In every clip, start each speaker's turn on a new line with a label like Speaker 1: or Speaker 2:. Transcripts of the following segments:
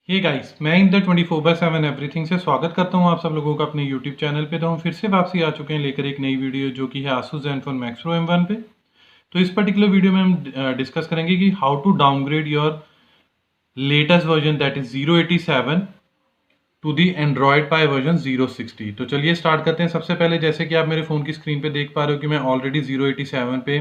Speaker 1: Hey guys, मैं in the 24/7 everything से स्वागत करता हूं आप सब लोगों का अपने यूट्यूब चैनल पे। तो हम फिर से वापसी आ चुके हैं लेकर एक नई वीडियो जो कि है Asus Zenfone Max Pro M1 पे। तो इस पर्टिकुलर वीडियो में हम डिस्कस करेंगे कि how to downgrade your latest version that is 087 to the Android Pie version 060। तो चलिए स्टार्ट करते हैं। सबसे पहले जैसे कि आप मेरे फ़ोन की स्क्रीन पे देख पा रहे हो कि मैं ऑलरेडी 087 पे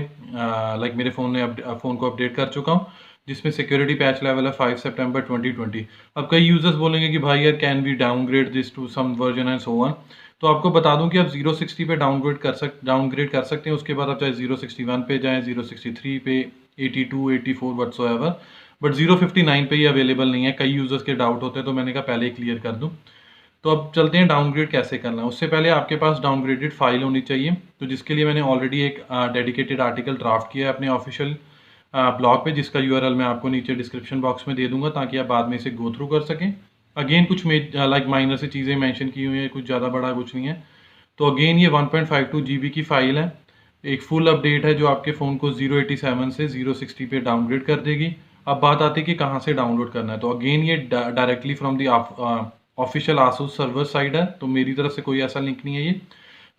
Speaker 1: मेरे फ़ोन को अपडेट कर चुका हूँ, जिसमें सिक्योरिटी पैच लेवल है 5 सितंबर 2020। अब कई यूजर्स बोलेंगे कि भाई यार can we downgrade this to some version and so on. तो आपको बता दूं कि आप 060 पे डाउनग्रेड कर सकते हैं। उसके बाद आप चाहे 061 पे जाएं, 063 पे, 82, 84 व्हाटसोएवर, बट 059 पे ही अवेलेबल नहीं है। कई यूजर्स के डाउट होते हैं, तो मैंने कहा पहले ही क्लियर कर दूं। तो अब चलते हैं डाउनग्रेड कैसे करना है। उससे पहले आपके पास डाउनग्रेडेड फाइल होनी चाहिए, तो जिसके लिए मैंने ऑलरेडी एक डेडिकेटेड आर्टिकल ड्राफ्ट किया है अपने ऑफिशियल ब्लॉग पे, जिसका यूआरएल मैं आपको नीचे डिस्क्रिप्शन बॉक्स में दे दूंगा ताकि आप बाद में इसे गो थ्रू कर सकें। अगेन कुछ माइनर से चीज़ें मेंशन की हुई हैं, कुछ ज़्यादा बड़ा कुछ नहीं है। तो अगेन ये 1.52 GB की फाइल है। एक फुल अपडेट है जो आपके फ़ोन को 087 से 060 पे डाउनग्रेड कर देगी। अब बात आती है कि कहाँ से डाउनलोड करना है। तो अगेन ये directly from the official Asus server side है, तो मेरी तरफ से कोई ऐसा लिंक नहीं है ये।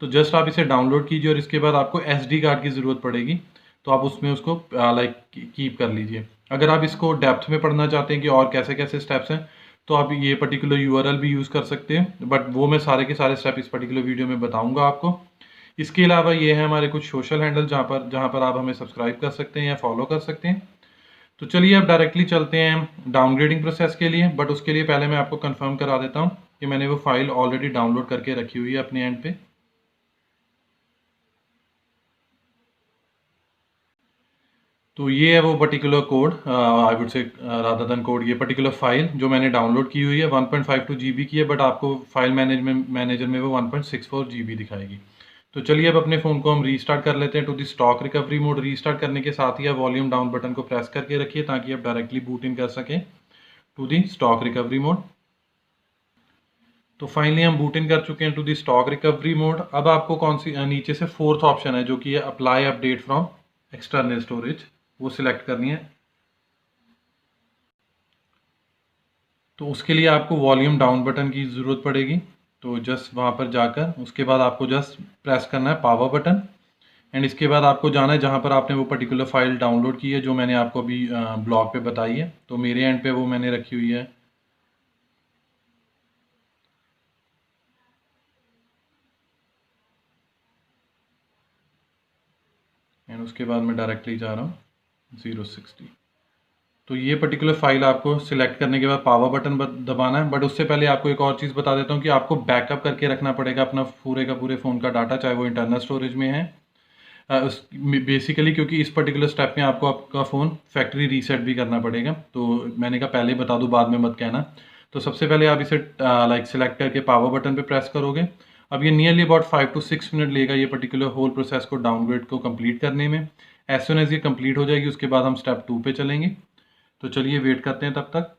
Speaker 1: तो जस्ट आप इसे डाउनलोड कीजिए और इसके बाद आपको SD कार्ड की ज़रूरत पड़ेगी, तो आप उसमें उसको कीप कर लीजिए। अगर आप इसको डेप्थ में पढ़ना चाहते हैं कि और कैसे कैसे स्टेप्स हैं, तो आप ये पर्टिकुलर यूआरएल भी यूज़ कर सकते हैं, बट वो मैं सारे के सारे स्टेप इस पर्टिकुलर वीडियो में बताऊंगा आपको। इसके अलावा ये है हमारे कुछ सोशल हैंडल जहाँ पर आप हमें सब्सक्राइब कर सकते हैं या फॉलो कर सकते हैं। तो चलिए अब डायरेक्टली चलते हैं डाउनग्रेडिंग प्रोसेस के लिए, बट उसके लिए पहले मैं आपको कंफर्म करा देता हूँ कि मैंने वो फाइल ऑलरेडी डाउनलोड करके रखी हुई है अपने एंड पे। तो ये है वो particular code, I would say rather than code, ये पर्टिकुलर फाइल जो मैंने डाउनलोड की हुई है 1.52 GB की है, बट आपको फाइल मैनेजर में वो 1.64 GB दिखाएगी। तो चलिए अब अपने फ़ोन को हम रीस्टार्ट कर लेते हैं to the stock recovery mode. Restart करने के साथ ही आप वॉल्यूम डाउन बटन को प्रेस करके रखिए ताकि आप डायरेक्टली बूट इन कर सकें to the stock recovery mode. तो फाइनली हम बूट इन कर चुके हैं to the stock recovery mode. अब आपको कौन सी नीचे से फोर्थ ऑप्शन है जो कि है apply update from external storage, वो सिलेक्ट करनी है। तो उसके लिए आपको वॉल्यूम डाउन बटन की ज़रूरत पड़ेगी। तो जस्ट वहाँ पर जाकर उसके बाद आपको जस्ट प्रेस करना है पावर बटन, एंड इसके बाद आपको जाना है जहाँ पर आपने वो पर्टिकुलर फाइल डाउनलोड की है जो मैंने आपको अभी ब्लॉग पे बताई है। तो मेरे एंड पे वो मैंने रखी हुई है। एंड उसके बाद मैं डायरेक्टली जा रहा हूँ 060। तो ये पर्टिकुलर फाइल आपको सिलेक्ट करने के बाद पावर बटन दबाना है, बट उससे पहले आपको एक और चीज़ बता देता हूँ कि आपको बैकअप करके रखना पड़ेगा अपना पूरे का पूरे फ़ोन का डाटा, चाहे वो इंटरनल स्टोरेज में है। बेसिकली क्योंकि इस पर्टिकुलर स्टेप में आपको आपका फ़ोन फैक्ट्री रीसेट भी करना पड़ेगा। तो मैंने कहा पहले ही बता दूँ, बाद में मत कहना। तो सबसे पहले आप इसे सिलेक्ट करके पावर बटन पे प्रेस करोगे। अब ये नियरली अबाउट 5 to 6 मिनट लेगा ये पर्टिकुलर होल प्रोसेस को डाउनग्रेड को कंप्लीट करने में। एज सुन एज ये कंप्लीट हो जाएगी उसके बाद हम स्टेप 2 पे चलेंगे। तो चलिए वेट करते हैं तब तक।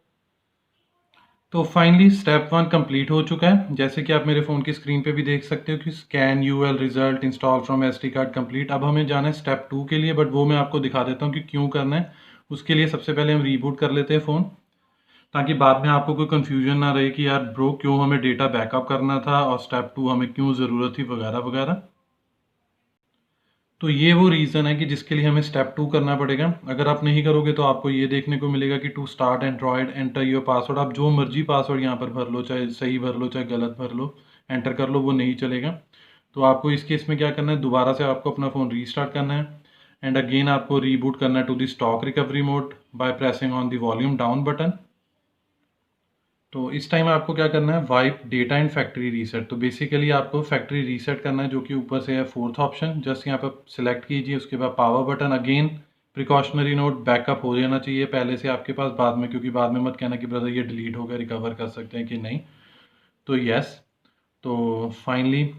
Speaker 1: तो फाइनली स्टेप 1 कंप्लीट हो चुका है, जैसे कि आप मेरे फ़ोन की स्क्रीन पे भी देख सकते हो कि scan UL result install from SD card complete. अब हमें जाना है स्टेप 2 के लिए, बट वो मैं आपको दिखा देता हूँ कि क्यों करना है। उसके लिए सबसे पहले हम रीबूट कर लेते हैं फ़ोन, ताकि बाद में आपको कोई कन्फ्यूजन ना रहे कि यार ब्रो क्यों हमें डेटा बैकअप करना था और स्टेप 2 हमें क्यों ज़रूरत थी वगैरह वगैरह। तो ये वो रीज़न है कि जिसके लिए हमें स्टेप 2 करना पड़ेगा। अगर आप नहीं करोगे तो आपको ये देखने को मिलेगा कि to start Android enter your password. आप जो मर्जी पासवर्ड यहाँ पर भर लो, चाहे सही भर लो चाहे गलत भर लो, एंटर कर लो, वो नहीं चलेगा। तो आपको इस केस में क्या करना है, दोबारा से आपको अपना फ़ोन रीस्टार्ट करना है, एंड अगेन आपको रीबूट करना है to the stock recovery mode by pressing on the volume down button. तो इस टाइम आपको क्या करना है, wipe data and factory reset. तो बेसिकली आपको फैक्ट्री रीसेट करना है, जो कि ऊपर से है फोर्थ ऑप्शन। जस्ट यहाँ पर सिलेक्ट कीजिए, उसके बाद power button. Again precautionary note, backup हो जाना चाहिए पहले से आपके पास, बाद में क्योंकि बाद में मत कहना कि ब्रदर ये डिलीट हो गया, रिकवर कर सकते हैं कि नहीं। तो यस, तो फाइनली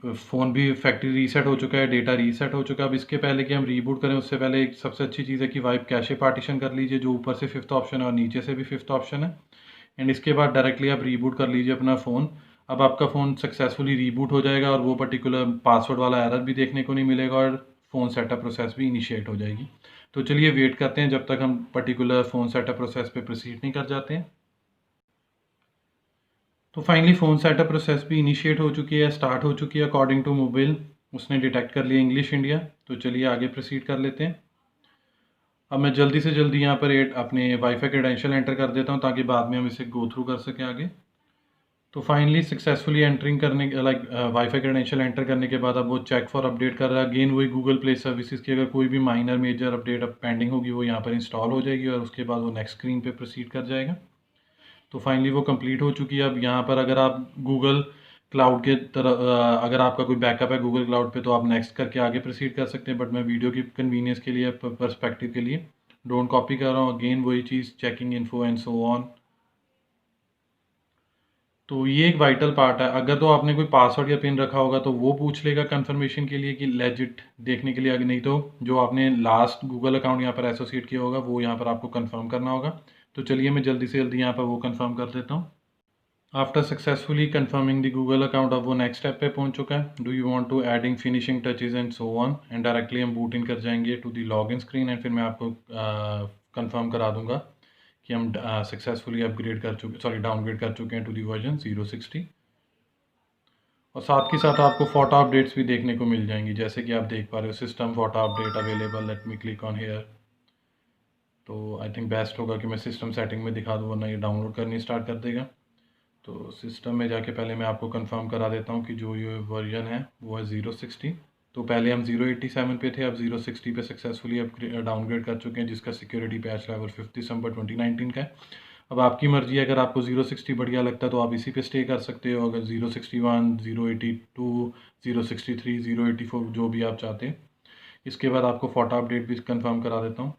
Speaker 1: फ़ोन भी फैक्ट्री रीसेट हो चुका है, डेटा रीसेट हो चुका है। अब इसके पहले कि हम रीबूट करें उससे पहले एक सबसे अच्छी चीज़ है कि वाइप कैशे पार्टीशन कर लीजिए, जो ऊपर से फिफ्थ ऑप्शन है और नीचे से भी फिफ्थ ऑप्शन है। एंड इसके बाद डायरेक्टली आप रीबूट कर लीजिए अपना फ़ोन। अब आपका फ़ोन सक्सेसफुली रीबूट हो जाएगा और वो पर्टिकुलर पासवर्ड वाला एरर भी देखने को नहीं मिलेगा, और फ़ोन सेटअप प्रोसेस भी इनिशिएट हो जाएगी। तो चलिए वेट करते हैं जब तक हम पर्टिकुलर फ़ोन सेटअप प्रोसेस पे प्रोसीड नहीं कर जाते हैं। तो फाइनली फ़ोन सेटअप प्रोसेस भी इनिशिएट हो चुकी है, स्टार्ट हो चुकी है अकॉर्डिंग टू मोबाइल। उसने डिटेक्ट कर लिया इंग्लिश इंडिया। तो चलिए आगे प्रोसीड कर लेते हैं। अब मैं जल्दी से जल्दी यहाँ पर अपने वाईफाई क्रेडेंशियल एंटर कर देता हूँ ताकि बाद में हम इसे गो थ्रू कर सकें आगे। तो फाइनली सक्सेसफुली एंटरिंग करने वाईफाई क्रेडेंशियल एंटर करने के बाद अब वो चेक फॉर अपडेट कर रहा है। अगेन वही गूगल प्ले सर्विसेज की अगर कोई भी माइनर मेजर अपडेट अब पेंडिंग होगी वो यहाँ पर इंस्टॉल हो जाएगी और उसके बाद वो नेक्स्ट स्क्रीन पे प्रोसीड कर जाएगा। तो फाइनली वो कंप्लीट हो चुकी है। अब यहाँ पर अगर आप गूगल क्लाउड के तरह अगर आपका कोई बैकअप है गूगल क्लाउड पे तो आप नेक्स्ट करके आगे प्रोसीड कर सकते हैं, बट मैं वीडियो की कन्वीनियंस के लिए पर्सपेक्टिव के लिए डोंट कॉपी कर रहा हूँ। अगेन वही चीज़ checking info and so on. तो ये एक वाइटल पार्ट है। अगर तो आपने कोई पासवर्ड या पिन रखा होगा तो वो पूछ लेगा कंफर्मेशन के लिए कि लेजिट देखने के लिए, अगर नहीं तो जो आपने लास्ट गूगल अकाउंट यहाँ पर एसोसिएट किया होगा वो यहाँ पर आपको कंफर्म करना होगा। तो चलिए मैं जल्दी से जल्दी यहाँ पर वो कंफर्म कर देता हूँ। After successfully confirming the Google account अब वो नेक्स्ट स्टेप पे पहुंच चुका है। Do you want to adding finishing touches and so on and directly हम बूट इन कर जाएंगे to the login screen and फिर मैं आपको कंफर्म करा दूंगा कि हम सक्सेसफुली अपग्रेड कर चुके डाउनग्रेड कर चुके हैं टू दी वर्जन 060। और साथ के साथ आपको फोटो अपडेट्स भी देखने को मिल जाएंगी, जैसे कि आप देख पा रहे हो system photo update available. Let me click on here. तो आई थिंक बेस्ट होगा कि मैं सिस्टम सेटिंग में दिखा दूँ वरना ये डाउनलोड करनी स्टार्ट कर देगा। तो सिस्टम में जाके पहले मैं आपको कंफर्म करा देता हूँ कि जो ये वर्जन है वो है 060। तो पहले हम 087 पे थे, अब 060 पे सक्सेसफुली डाउनग्रेड कर चुके हैं, जिसका सिक्योरिटी पैच लेवल 5 दिसंबर 2019 का है। अब आपकी मर्जी है, अगर आपको 060 बढ़िया लगता है तो आप इसी पे स्टे कर सकते हो। अगर 061, 082, 063, 084 जो भी आप चाहते हैं। इसके बाद आपको फोटो अपडेट भी कंफर्म करा देता हूँ।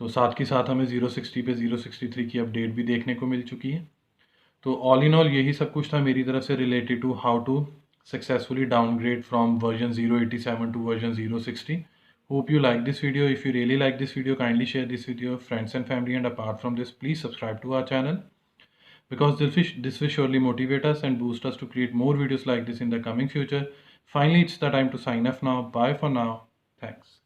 Speaker 1: तो साथ के साथ हमें 060 पे 063 की अपडेट भी देखने को मिल चुकी है। तो ऑल इन ऑल यही सब कुछ था मेरी तरफ से related to how to successfully downgrade from version 087 to version 060। Hope you like this video. If you really like this video, kindly share this with your friends and family, and apart from this, please subscribe to our channel because this will surely motivate us and boost us to create more videos like this in the coming future. Finally, it's the time to sign off now. Bye for now. Thanks.